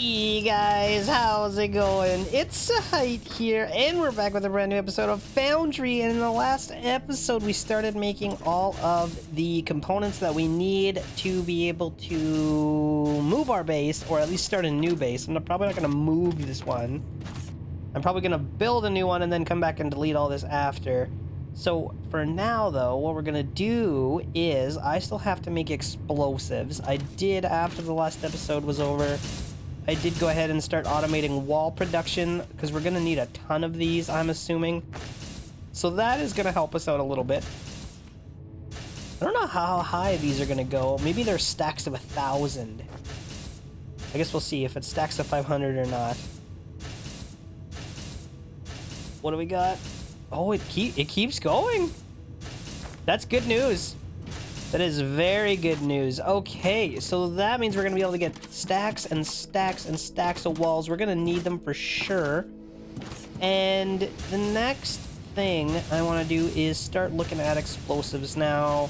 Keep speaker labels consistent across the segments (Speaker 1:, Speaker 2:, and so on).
Speaker 1: Hey guys, how's it going? It's Zahait here, and we're back with a brand new episode of Foundry. And in the last episode, we started making all of the components that we need to be able to move our base, or at least start a new base. I'm probably not going to move this one. I'm probably going to build a new one and then come back and delete all this after. So for now, though, what we're going to do is I still have to make explosives. I did, after the last episode was over, I did go ahead and start automating wall production because we're going to need a ton of these, I'm assuming. So that is going to help us out a little bit. I don't know how high these are going to go. Maybe they're stacks of 1,000. I guess we'll see if it's stacks of 500 or not. What do we got? Oh, it keeps going. That's good news. That is very good news. Okay, so that means we're going to be able to get stacks and stacks and stacks of walls. We're going to need them for sure. And the next thing I want to do is start looking at explosives. Now,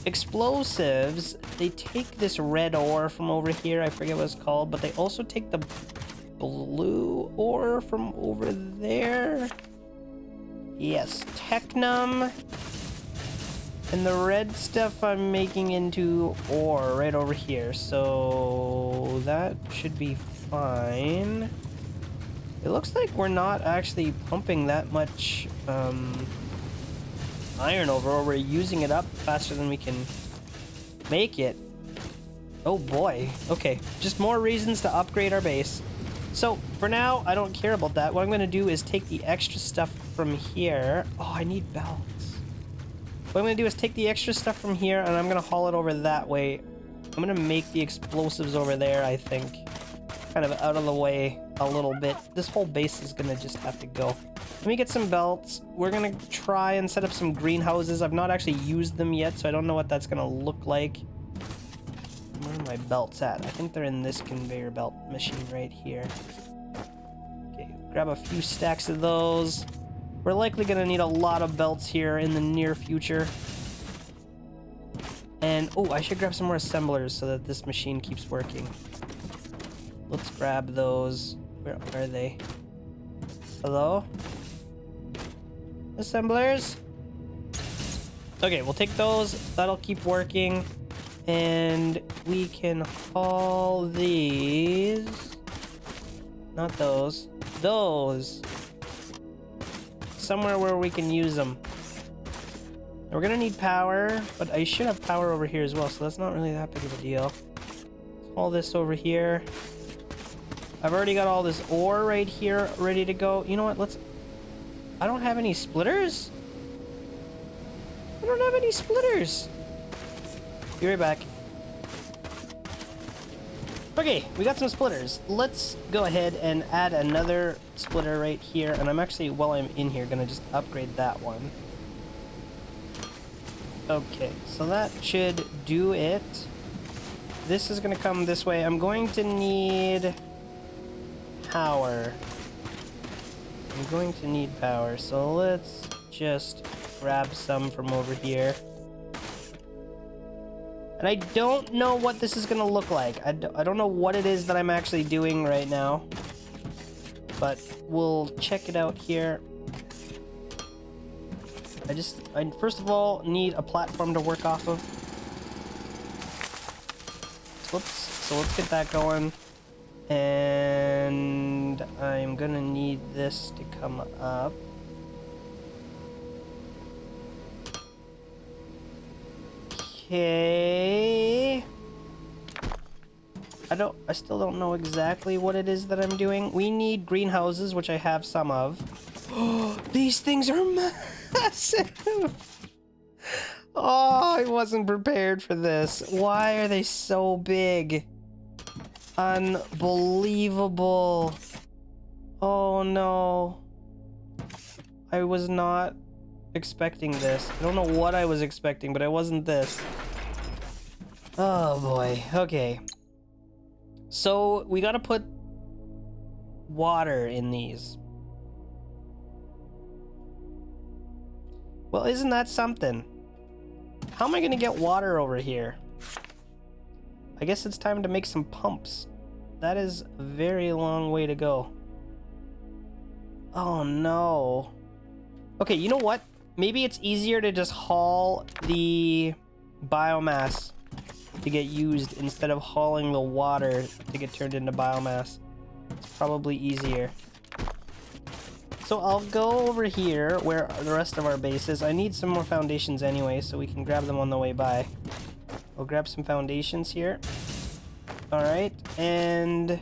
Speaker 1: explosives, they take this red ore from over here. I forget what it's called, but they also take the blue ore from over there. Yes, Technum. And the red stuff I'm making into ore right over here. So that should be fine. It looks like we're not actually pumping that much iron over, or we're using it up faster than we can make it. Oh boy. Okay, just more reasons to upgrade our base. So for now, I don't care about that. What I'm going to do is take the extra stuff from here. Oh, I need belts. What I'm going to do is take the extra stuff from here, and I'm going to haul it over that way. I'm going to make the explosives over there, I think. Kind of out of the way a little bit. This whole base is going to just have to go. Let me get some belts. We're going to try and set up some greenhouses. I've not actually used them yet, so I don't know what that's going to look like. Where are my belts at? I think they're in this conveyor belt machine right here. Okay, grab a few stacks of those. We're likely going to need a lot of belts here in the near future. And, oh, I should grab some more assemblers so that this machine keeps working. Let's grab those. Where are they? Hello? Assemblers? Okay, we'll take those. That'll keep working. And we can haul these. Not those. Those. Somewhere where we can use them. We're gonna need power, but I should have power over here as well, so that's not really that big of a deal. Let's haul this over here. I've already got all this ore right here ready to go. You know what? I don't have any splitters? I don't have any splitters. Be right back. Okay, we got some splitters. Let's go ahead and add another splitter right here. And I'm actually, while I'm in here, gonna just upgrade that one. Okay, so that should do it. This is gonna come this way. I'm going to need power. I'm going to need power. So let's just grab some from over here. And I don't know what this is going to look like. I don't know what it is that I'm actually doing right now. But we'll check it out here. I first of all need a platform to work off of. Whoops. So let's get that going. And I'm going to need this to come up. Okay. I still don't know exactly what it is that I'm doing. We need greenhouses, which I have some of. Oh, these things are massive. Oh, I wasn't prepared for this. Why are they so big? Unbelievable. Oh no. I was not expecting this. I don't know what I was expecting, but it wasn't this. Oh boy. Okay. So we gotta put water in these. Well, isn't that something? How am I gonna get water over here? I guess it's time to make some pumps. That is a very long way to go. Oh no. Okay, you know what? Maybe it's easier to just haul the biomass to get used instead of hauling the water to get turned into biomass. It's probably easier. So I'll go over here where the rest of our base is. I need some more foundations anyway, so we can grab them on the way by. We'll grab some foundations here. Alright, and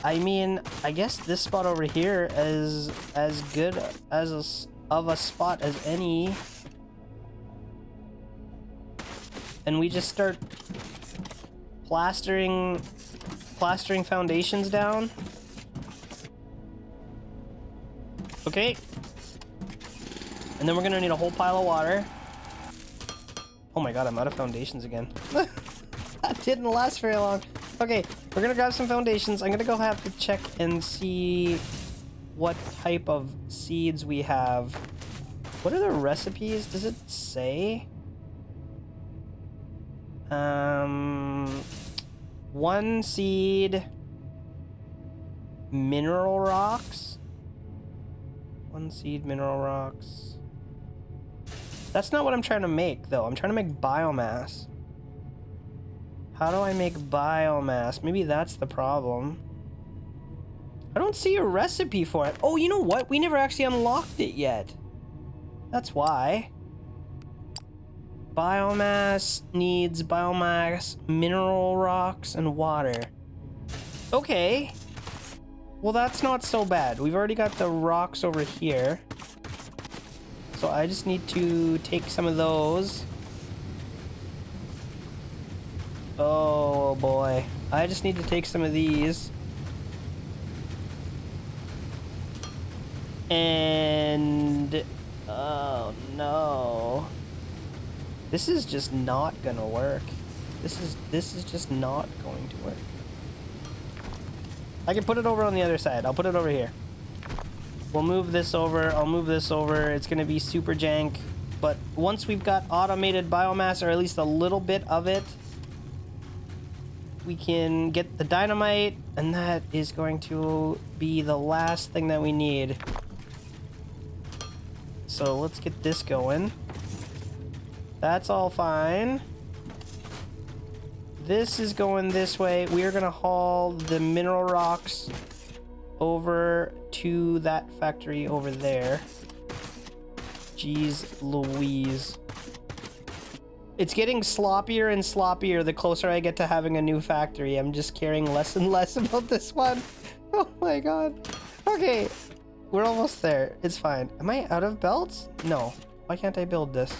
Speaker 1: I mean, I guess this spot over here is as good as of a spot as any. And we just start plastering foundations down. Okay. And then we're gonna need a whole pile of water. Oh my god, I'm out of foundations again. That didn't last very long. Okay, we're gonna grab some foundations. I'm gonna go have to check and see what type of seeds we have. What are the recipes? Does it say? One seed mineral rocks. One seed mineral rocks. That's not what I'm trying to make, though. I'm trying to make biomass. How do I make biomass? Maybe that's the problem. I don't see a recipe for it. Oh, you know what? We never actually unlocked it yet. That's why. Biomass needs biomass, mineral rocks, and water. Okay. Well, that's not so bad. We've already got the rocks over here. So I just need to take some of those. Oh boy. I just need to take some of these. And... oh no. This is just not gonna work. This is just not going to work. I can put it over on the other side. I'll put it over here. We'll move this over. I'll move this over. It's gonna be super jank. But once we've got automated biomass, or at least a little bit of it, we can get the dynamite, and that is going to be the last thing that we need. So let's get this going. That's all fine. This is going this way. We are gonna haul the mineral rocks over to that factory over there. Jeez Louise. It's getting sloppier and sloppier the closer I get to having a new factory. I'm just caring less and less about this one. Oh my god. Okay, we're almost there. It's fine. Am I out of belts? No. Why can't I build this?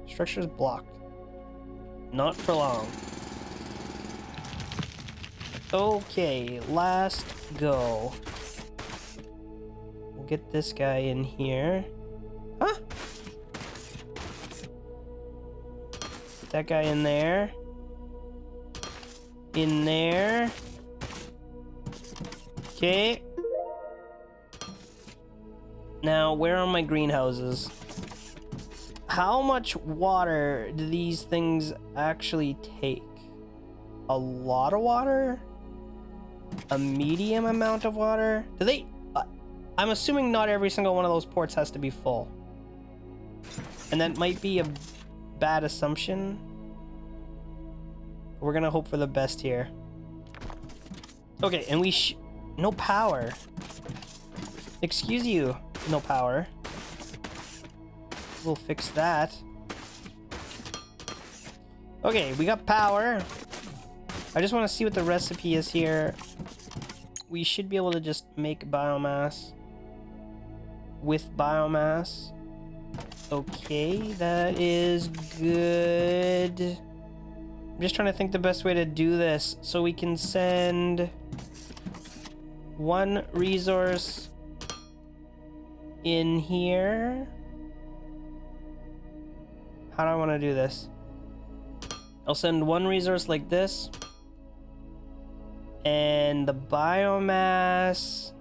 Speaker 1: Structure's blocked. Not for long. Okay, last go. We'll get this guy in here. Huh? That guy in there. In there. Okay. Now, where are my greenhouses? How much water do these things actually take? A lot of water? A medium amount of water? Do they... I'm assuming not every single one of those ports has to be full. And that might be a bad assumption. We're gonna hope for the best here. Okay, and we no power. Excuse you, no power. We'll fix that. Okay, we got power. I just want to see what the recipe is here. We should be able to just make biomass with biomass. Okay, that is good. I'm just trying to think the best way to do this so we can send one resource in here. How do I want to do this? I'll send one resource like this. And the biomass...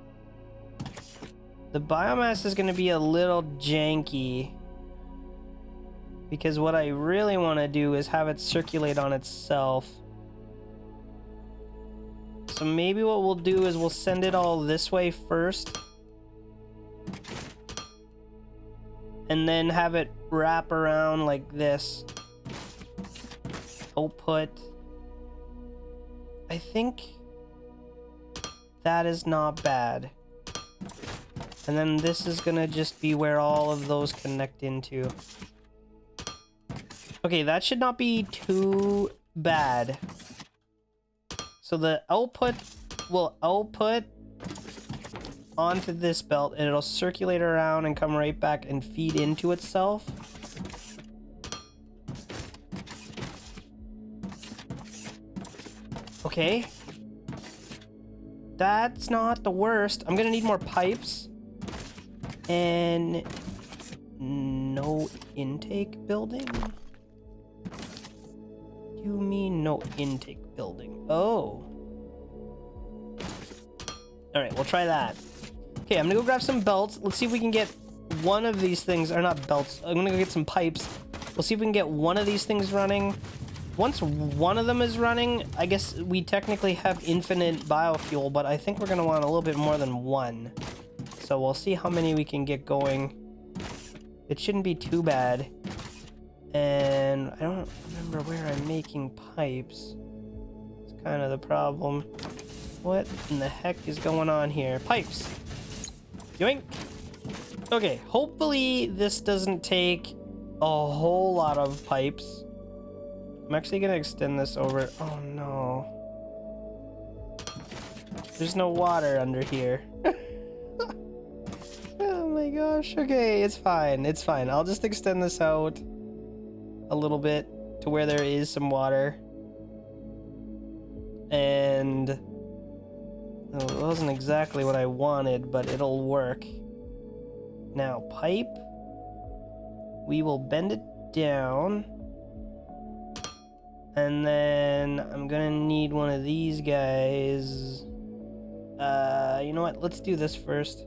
Speaker 1: the biomass is going to be a little janky. Because what I really want to do is have it circulate on itself. So maybe what we'll do is we'll send it all this way first. And then have it wrap around like this. Output. I think that is not bad. And then this is gonna just be where all of those connect into. Okay, that should not be too bad. So the output will output onto this belt, and it'll circulate around and come right back and feed into itself. Okay. That's not the worst. I'm gonna need more pipes. And no intake building? You mean no intake building? Oh. Alright, we'll try that. Okay, I'm gonna go grab some belts. Let's see if we can get one of these things, or not belts. I'm gonna go get some pipes. We'll see if we can get one of these things running. Once one of them is running, I guess we technically have infinite biofuel, but I think we're gonna want a little bit more than one. So we'll see how many we can get going. It shouldn't be too bad. And I don't remember where I'm making pipes. It's kind of the problem. What in the heck is going on here? Pipes! Yoink! Okay, hopefully this doesn't take a whole lot of pipes. I'm actually gonna extend this over. Oh no. There's no water under here. Oh my gosh. Okay, it's fine. It's fine. I'll just extend this out a little bit to where there is some water. And well, it wasn't exactly what I wanted, but it'll work. Now, pipe. We will bend it down. And then I'm gonna need one of these guys. You know what? Let's do this first.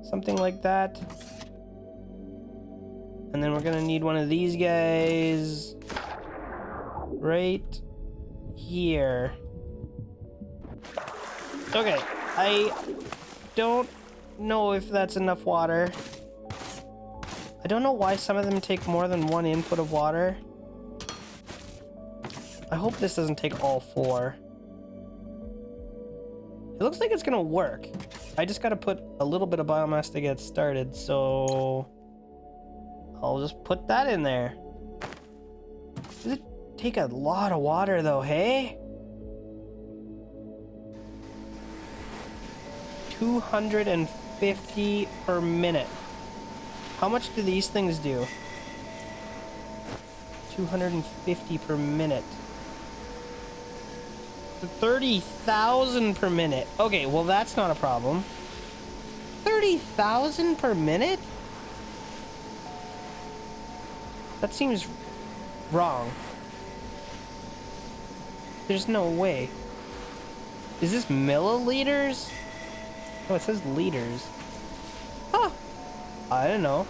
Speaker 1: Something like that. And then we're gonna need one of these guys right here. Okay, I don't know if that's enough water. I don't know why some of them take more than one input of water. I hope this doesn't take all four. It looks like it's gonna work. I just gotta put a little bit of biomass to get started, so I'll just put that in there. Does it take a lot of water though, hey? 250 per minute. How much do these things do? 250 per minute. 30,000 per minute. Okay, well that's not a problem. 30,000 per minute? That seems wrong. There's no way. Is this milliliters? Oh, it says liters. Huh. I don't know.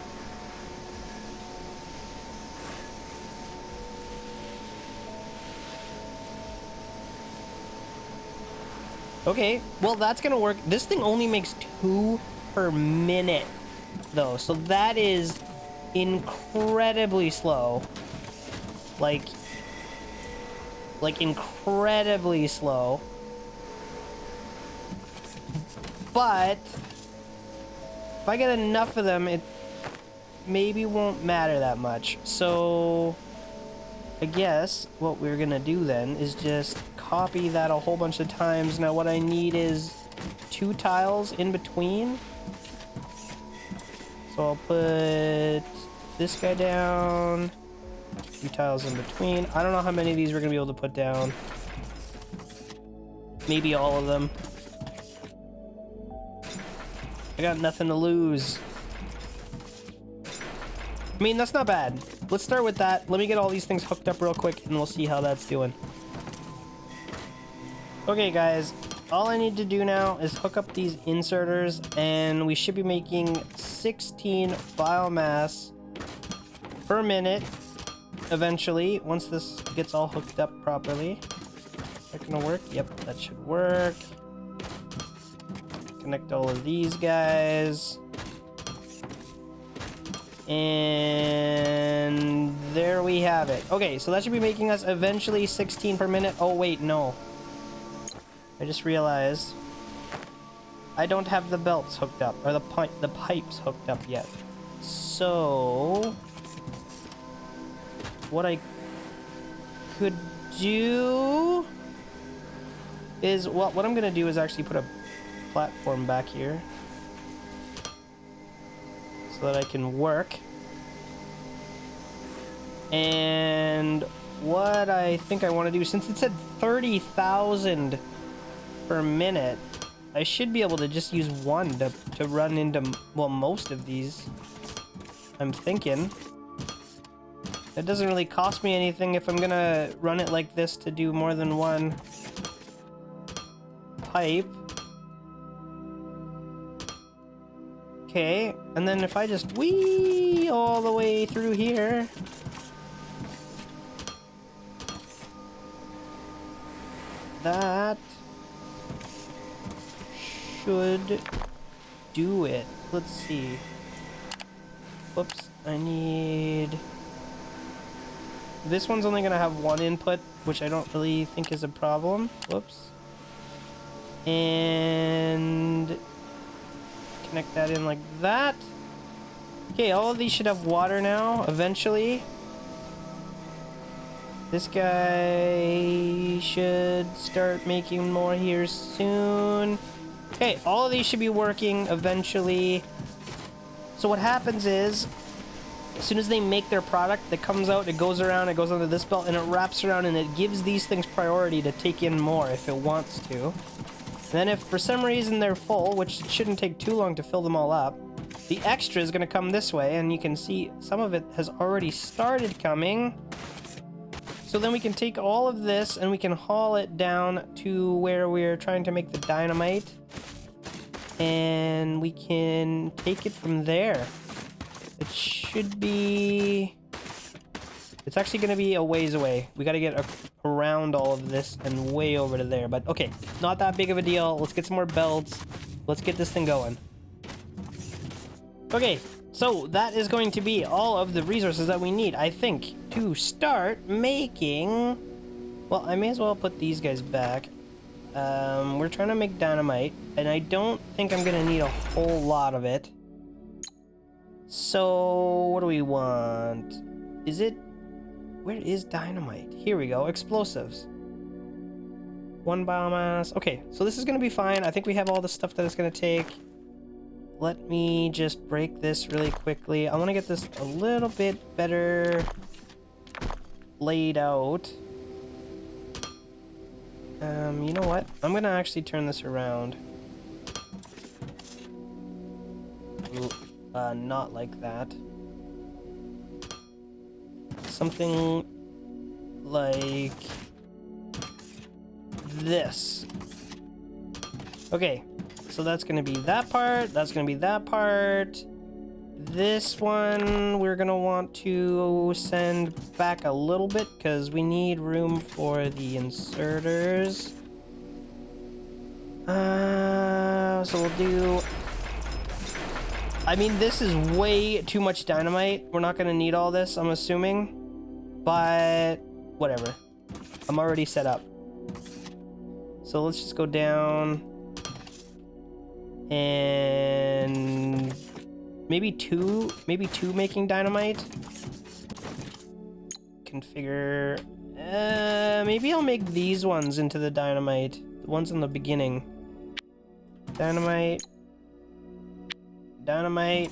Speaker 1: Okay, well that's gonna work. This thing only makes 2 per minute though, so that is incredibly slow. Like incredibly slow. But if I get enough of them, it maybe won't matter that much. So I guess what we're gonna do then is just copy that a whole bunch of times. Now what I need is 2 tiles in between. So I'll put this guy down, 2 tiles in between. I don't know how many of these we're gonna be able to put down. Maybe all of them. I got nothing to lose. I mean, that's not bad. Let's start with that. Let me get all these things hooked up real quick and we'll see how that's doing. Okay, guys. All I need to do now is hook up these inserters and we should be making 16 biomass per minute eventually, once this gets all hooked up properly. Is that gonna work? Yep, that should work. Connect all of these guys. And there we have it. Okay, so that should be making us eventually 16 per minute. Oh, wait, no. I just realized I don't have the belts hooked up, or the pipes hooked up yet. So what I could do is, well, what I'm gonna do is actually put a platform back here so that I can work. And what I think I want to do, since it said 30,000 per minute, I should be able to just use one to run into, well, most of these. I'm thinking. It doesn't really cost me anything if I'm gonna run it like this to do more than one pipe. Okay, and then if I just whee all the way through here. That should do it. Let's see. Whoops, I need... This one's only gonna have one input, which I don't really think is a problem. Whoops. And connect that in like that. Okay, all of these should have water now, eventually. This guy should start making more here soon. Okay, all of these should be working eventually. So what happens is, as soon as they make their product, it comes out, it goes around, it goes onto this belt, and it wraps around, and it gives these things priority to take in more if it wants to. And then if for some reason they're full, which shouldn't take too long to fill them all up, the extra is going to come this way, and you can see some of it has already started coming. So then we can take all of this and we can haul it down to where we're trying to make the dynamite. And we can take it from there. It should be... It's actually going to be a ways away. We got to get around all of this and way over to there. But okay, not that big of a deal. Let's get some more belts. Let's get this thing going. Okay, so that is going to be all of the resources that we need, I think, to start making... Well, I may as well put these guys back. We're trying to make dynamite, and I don't think I'm gonna need a whole lot of it. So, what do we want? Is it... Where is dynamite? Here we go, explosives. 1 biomass. Okay, so this is gonna be fine. I think we have all the stuff that it's gonna take. Let me just break this really quickly. I want to get this a little bit better laid out. You know what? I'm gonna actually turn this around. Not like that. Something like this. Okay. So that's going to be that part, that's going to be that part. This one we're going to want to send back a little bit because we need room for the inserters. So we'll do... I mean, this is way too much dynamite. We're not going to need all this, I'm assuming. But whatever. I'm already set up. So let's just go down... And maybe two making dynamite. Configure. Maybe I'll make these ones into the dynamite. The ones in the beginning. Dynamite. Dynamite.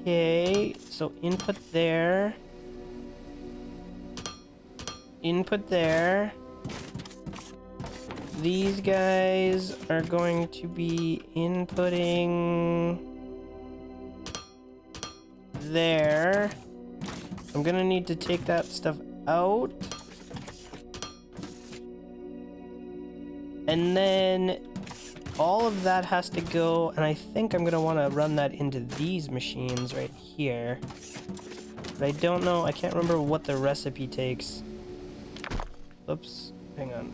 Speaker 1: Okay, so input there. Input there. These guys are going to be inputting there. I'm gonna need to take that stuff out. And then all of that has to go, and I think I'm gonna want to run that into these machines right here. But I don't know, I can't remember what the recipe takes. Oops, hang on.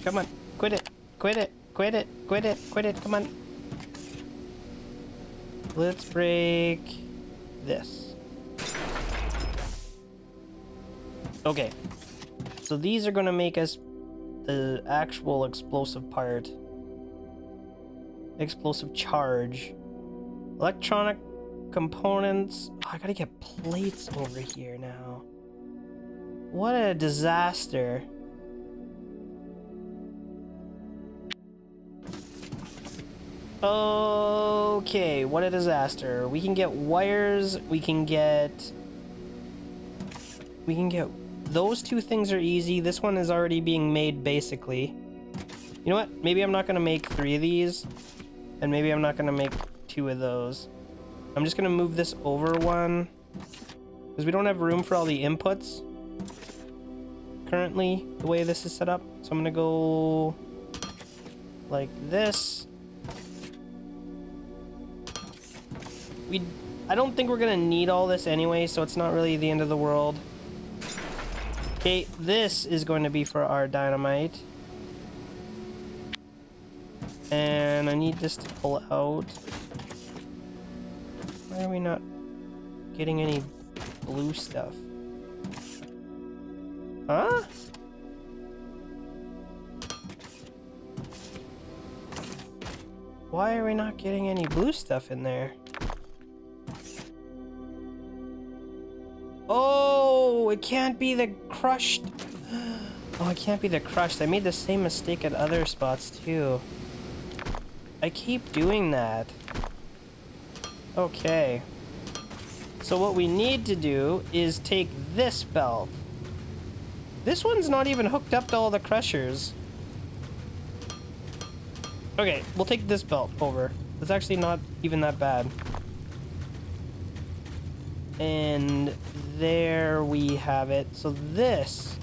Speaker 1: Come on, quit it, quit it, quit it, quit it, quit it, come on. Let's break this. Okay, so these are gonna make us the actual explosive part. Explosive charge. Electronic components. Oh, I gotta get plates over here now. What a disaster. Okay, what a disaster. We can get wires, we can get those two things are easy. This one is already being made basically. You know what? Maybe I'm not gonna make 3 of these, and maybe I'm not gonna make 2 of those. I'm just gonna move this over one, because we don't have room for all the inputs currently, the way this is set up. So I'm gonna go like this. I don't think we're gonna need all this anyway, so it's not really the end of the world. Okay, this is going to be for our dynamite. And I need this to pull out. Why are we not getting any blue stuff? Huh? Why are we not getting any blue stuff in there? Oh, it can't be the crushed. Oh, it can't be the crushed. I made the same mistake at other spots too. I keep doing that. Okay. So what we need to do is take this belt. This one's not even hooked up to all the crushers. Okay, we'll take this belt over. It's actually not even that bad. And there we have it. So this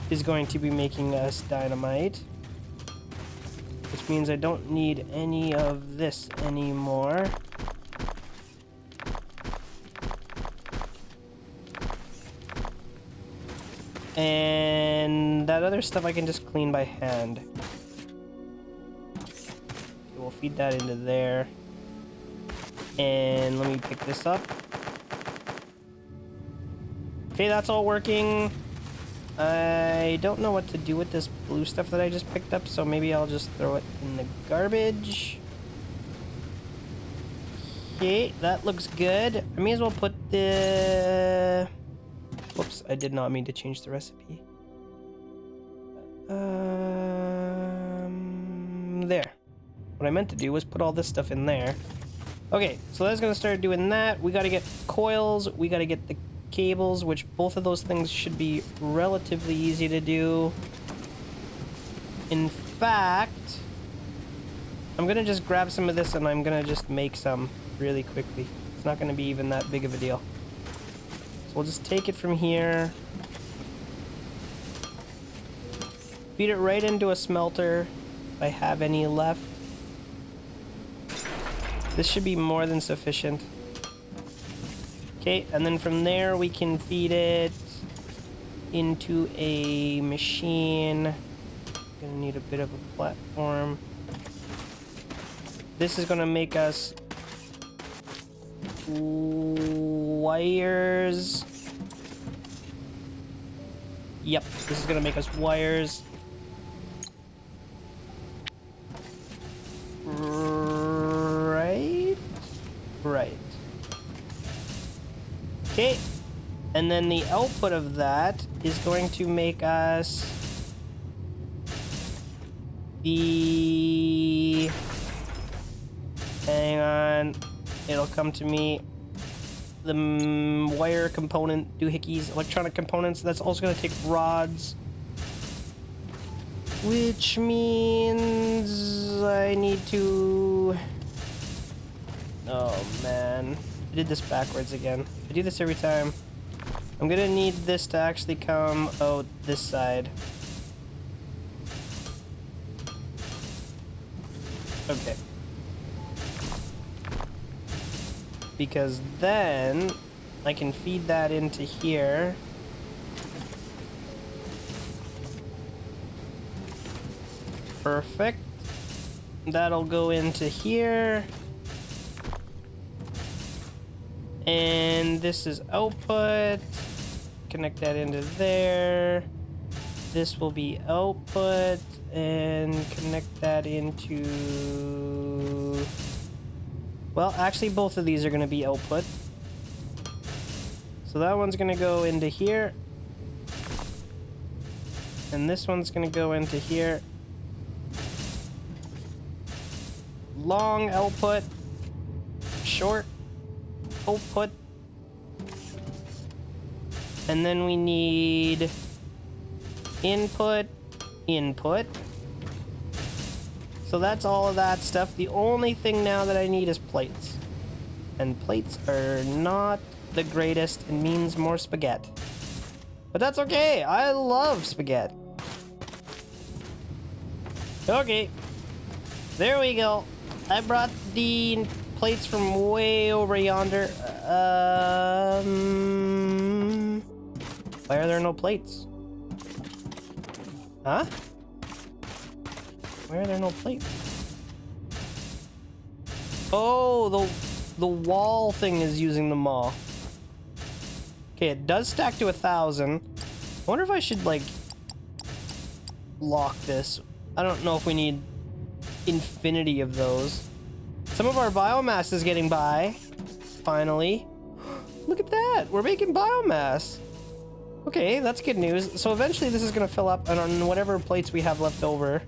Speaker 1: is going to be making us dynamite, which means I don't need any of this anymore. And that other stuff I can just clean by hand. We'll feed that into there. And let me pick this up. Okay, that's all working. I don't know what to do with this blue stuff that I just picked up, so maybe I'll just throw it in the garbage. Okay, that looks good. I may as well put the... Whoops, I did not mean to change the recipe. There. What I meant to do was put all this stuff in there. Okay, so that's gonna start doing that. We gotta get coils, we gotta get the cables, which both of those things should be relatively easy to do. In fact, I'm gonna just grab some of this and I'm gonna just make some really quickly. It's not gonna be even that big of a deal. So we'll just take it from here, feed it right into a smelter if I have any left. This should be more than sufficient. Okay, and then from there we can feed it into a machine. Gonna need a bit of a platform. This is gonna make us wires. Yep, this is gonna make us wires. Right. Okay, and then the output of that is going to make us the... Hang on, it'll come to me. The wire component, doohickeys, electronic components. That's also going to take rods, which means I need to... Oh man, I did this backwards again. I do this every time. I'm gonna need this to actually come out this side. Okay. because then I can feed that into here. Perfect. That'll go into here. And this is output. Connect that into there. This will be output. And connect that into... Well, actually, both of these are going to be output. So that one's going to go into here. And this one's going to go into here. Long output. Short output. And then we need input, input. So that's all of that stuff. The only thing now that I need is plates. And plates are not the greatest. It means more spaghetti. But that's okay. I love spaghetti. Okay. There we go. I brought the plates from way over yonder. Why are there no plates? Huh? Why are there no plates? Oh, the wall thing is using them all. Okay, it does stack to 1,000. I wonder if I should, like, lock this. I don't know if we need infinity of those. Some of our biomass is getting by. Finally. Look at that! We're making biomass! Okay, that's good news. So eventually this is going to fill up, and on whatever plates we have left over,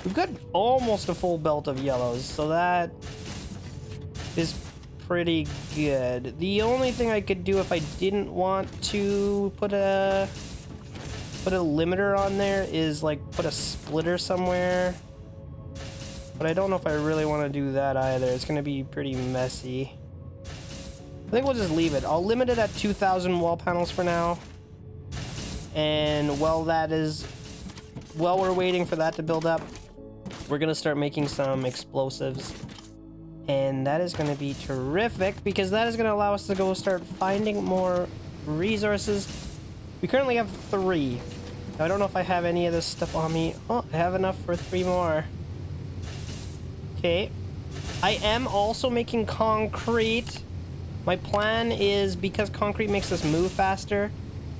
Speaker 1: we've got almost a full belt of yellows, so that is pretty good. The only thing I could do if I didn't want to put a limiter on there is, like, put a splitter somewhere. But I don't know if I really want to do that either. It's going to be pretty messy. I think we'll just leave it. I'll limit it at 2,000 wall panels for now. And while we're waiting for that to build up, we're going to start making some explosives. And that is going to be terrific, because that is going to allow us to go start finding more resources. We currently have 3. I don't know if I have any of this stuff on me. Oh, I have enough for 3 more. Okay. I am also making concrete. My plan is, because concrete makes us move faster,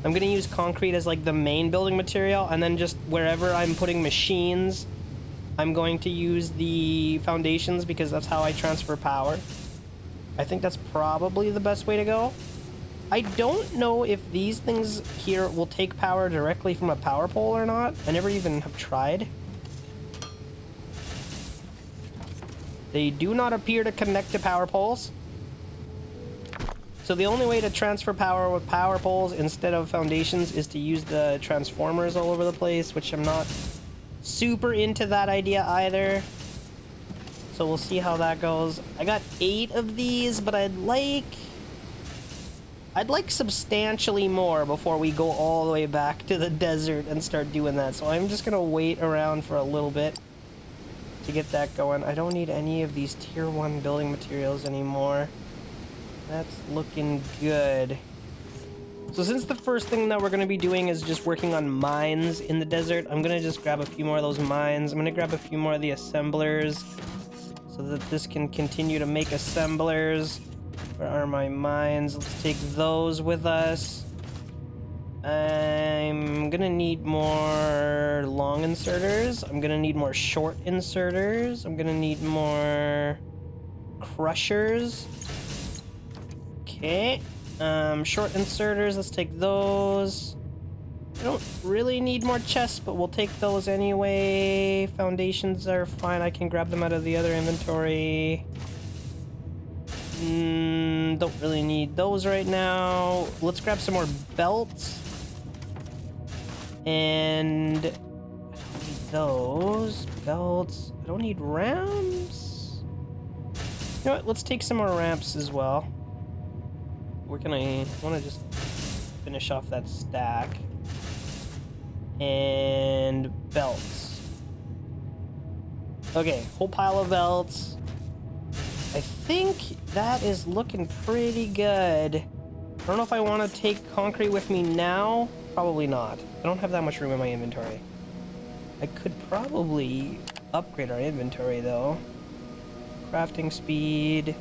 Speaker 1: I'm going to use concrete as, like, the main building material, and then just wherever I'm putting machines, I'm going to use the foundations, because that's how I transfer power. I think that's probably the best way to go. I don't know if these things here will take power directly from a power pole or not. I never even have tried. They do not appear to connect to power poles. So the only way to transfer power with power poles instead of foundations is to use the transformers all over the place, which I'm not super into that idea either. So we'll see how that goes. I got 8 of these, but I'd like substantially more before we go all the way back to the desert and start doing that. So I'm just gonna wait around for a little bit to get that going. I don't need any of these tier 1 building materials anymore. That's looking good. So since the first thing that we're going to be doing is just working on mines in the desert, I'm going to just grab a few more of those mines. I'm going to grab a few more of the assemblers so that this can continue to make assemblers. Where are my mines? Let's take those with us. I'm going to need more long inserters. I'm going to need more short inserters. I'm going to need more crushers. Okay. Short inserters, let's take those. I don't really need more chests, but we'll take those anyway. Foundations are fine. I can grab them out of the other inventory. Don't really need those right now. Let's grab some more belts. And I don't need those. Belts. I don't need ramps. You know what? Let's take some more ramps as well. I want to just finish off that stack. And belts. Okay, whole pile of belts. I think that is looking pretty good. I don't know if I want to take concrete with me now. Probably not. I don't have that much room in my inventory. I could probably upgrade our inventory though. Crafting speed.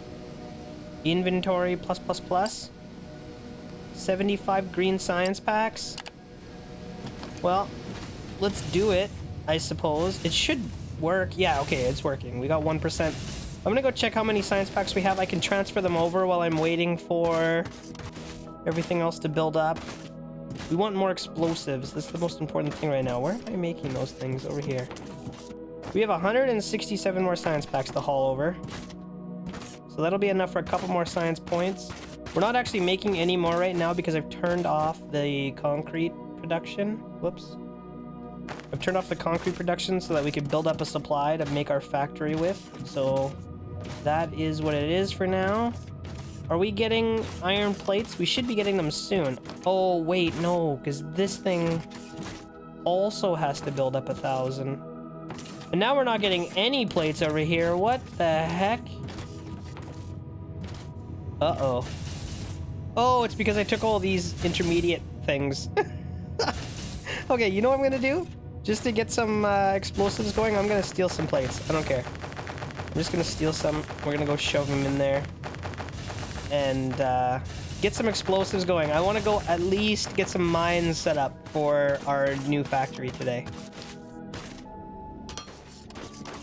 Speaker 1: Inventory plus plus plus. 75 green science packs. Well, let's do it, I suppose. It should work. Yeah, okay, it's working. We got 1%. I'm gonna go check how many science packs we have. I can transfer them over while I'm waiting for everything else to build up. We want more explosives. That's the most important thing right now. Where am I making those things? Over here. We have 167 more science packs to haul over. So that'll be enough for a couple more science points. We're not actually making any more right now because I've turned off the concrete production. Whoops. I've turned off the concrete production so that we could build up a supply to make our factory with. So that is what it is for now. Are we getting iron plates? We should be getting them soon. Oh, wait, no, because this thing also has to build up 1,000. And now we're not getting any plates over here. What the heck? Uh-oh. Oh, it's because I took all these intermediate things. Okay, you know what I'm gonna do? Just to get some explosives going, I'm gonna steal some plates. I don't care. I'm just gonna steal some. We're gonna go shove them in there. And get some explosives going. I want to go at least get some mines set up for our new factory today.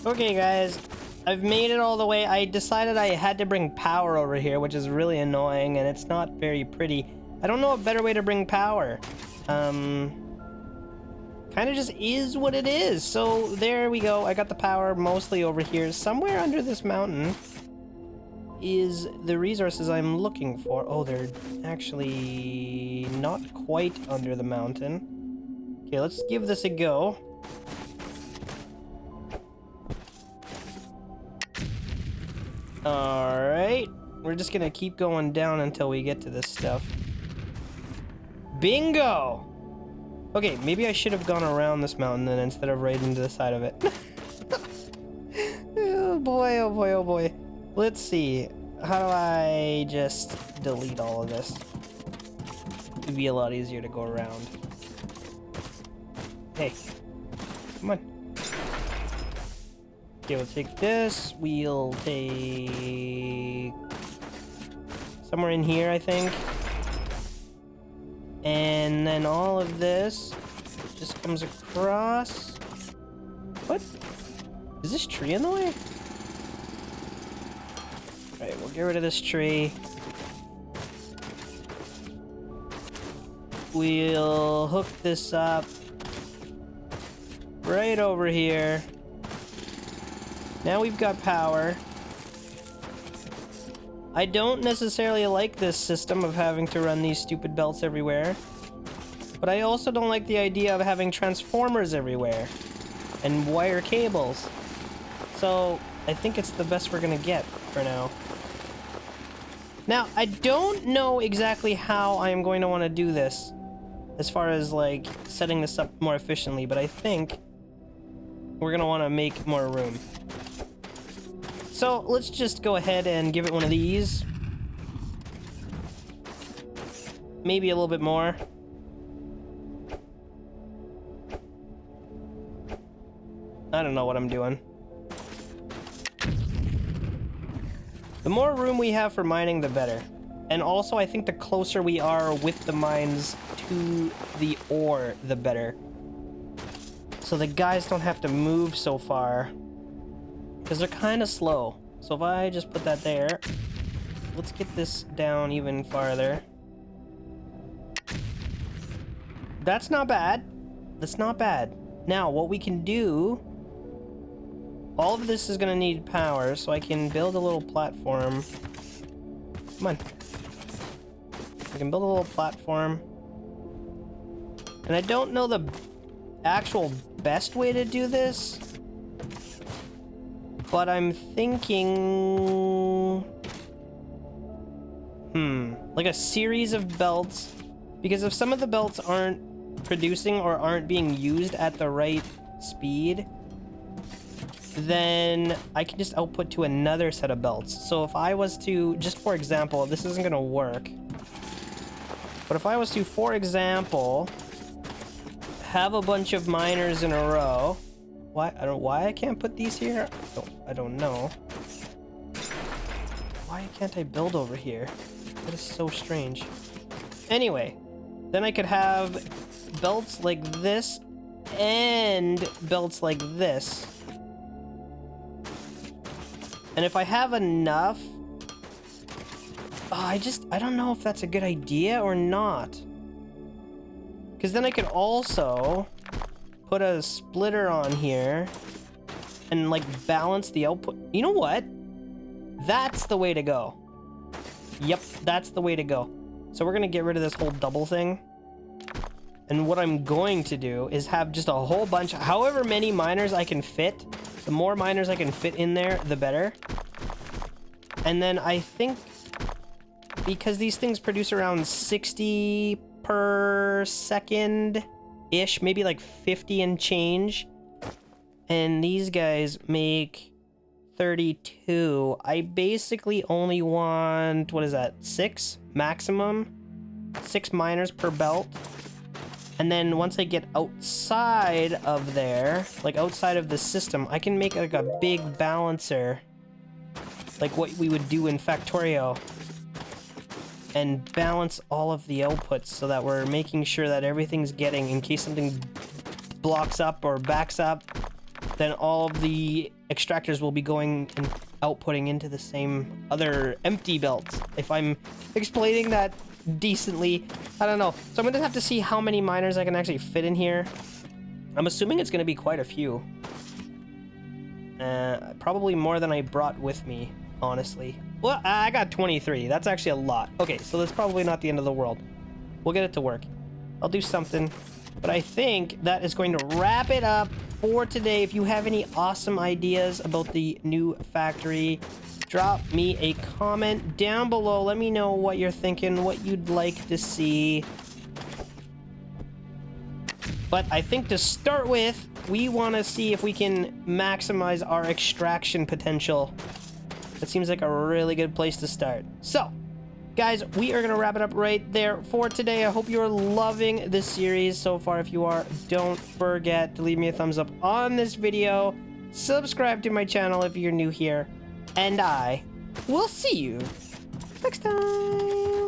Speaker 1: Okay, guys. I've made it all the way. I decided I had to bring power over here, which is really annoying, and it's not very pretty. I don't know a better way to bring power. Kind of just is what it is. So there we go. I got the power mostly over here. Somewhere under this mountain is the resources I'm looking for. Oh, they're actually not quite under the mountain. Okay, let's give this a go. Alright. We're just gonna keep going down until we get to this stuff. Bingo! Okay, maybe I should have gone around this mountain then instead of right into the side of it. Oh boy, oh boy, oh boy. Let's see. How do I just delete all of this? It'd be a lot easier to go around. Hey. Come on. Okay, we'll take this. We'll take somewhere in here, I think. And then all of this just comes across. What? Is this tree in the way? Alright, we'll get rid of this tree. We'll hook this up right over here. Now we've got power. I don't necessarily like this system of having to run these stupid belts everywhere. But I also don't like the idea of having transformers everywhere. And wire cables. So, I think it's the best we're gonna get for now. Now, I don't know exactly how I am going to want to do this. As far as, like, setting this up more efficiently. But I think we're gonna want to make more room. So, let's just go ahead and give it one of these. Maybe a little bit more. I don't know what I'm doing. The more room we have for mining, the better. And also, I think the closer we are with the mines to the ore, the better. So the guys don't have to move so far. Because they're kind of slow. So if I just put that there, let's get this down even farther. That's not bad. That's not bad. Now, what we can do... all of this is going to need power, so I can build a little platform. Come on. I can build a little platform. And I don't know the actual best way to do this. But I'm thinking... like a series of belts. Because if some of the belts aren't producing or aren't being used at the right speed, then I can just output to another set of belts. So if I was to, just for example, this isn't gonna work, but if I was to, for example, have a bunch of miners in a row, why I can't put these here? I don't know. Why can't I build over here? That is so strange. Anyway, then I could have belts like this and belts like this. And if I have enough, I don't know if that's a good idea or not. Because then I could also put a splitter on here and like balance the output. You know what? That's the way to go. Yep, that's the way to go. So we're gonna get rid of this whole double thing. And what I'm going to do is have just a whole bunch, however many miners I can fit. The more miners I can fit in there, the better. And then I think, because these things produce around 60 per second-ish, maybe like 50 and change. And these guys make 32. I basically only want, what is that, 6 maximum? 6 miners per belt. And then once I get outside of there, like outside of the system, I can make like a big balancer, like what we would do in Factorio, and balance all of the outputs so that we're making sure that everything's getting, in case something blocks up or backs up, then all of the extractors will be going and outputting into the same other empty belts. If I'm explaining that decently, I don't know. So I'm gonna have to see how many miners I can actually fit in here. I'm assuming it's gonna be quite a few. Probably more than I brought with me, honestly. Well, I got 23. That's actually a lot. Okay, so that's probably not the end of the world. We'll get it to work. I'll do something. But I think that is going to wrap it up for today. If you have any awesome ideas about the new factory, drop me a comment down below. Let me know what you're thinking, what you'd like to see. But I think to start with, we want to see if we can maximize our extraction potential. That seems like a really good place to start. So, guys, we are going to wrap it up right there for today. I hope you're loving this series so far. If you are, don't forget to leave me a thumbs up on this video. Subscribe to my channel if you're new here. And I will see you next time.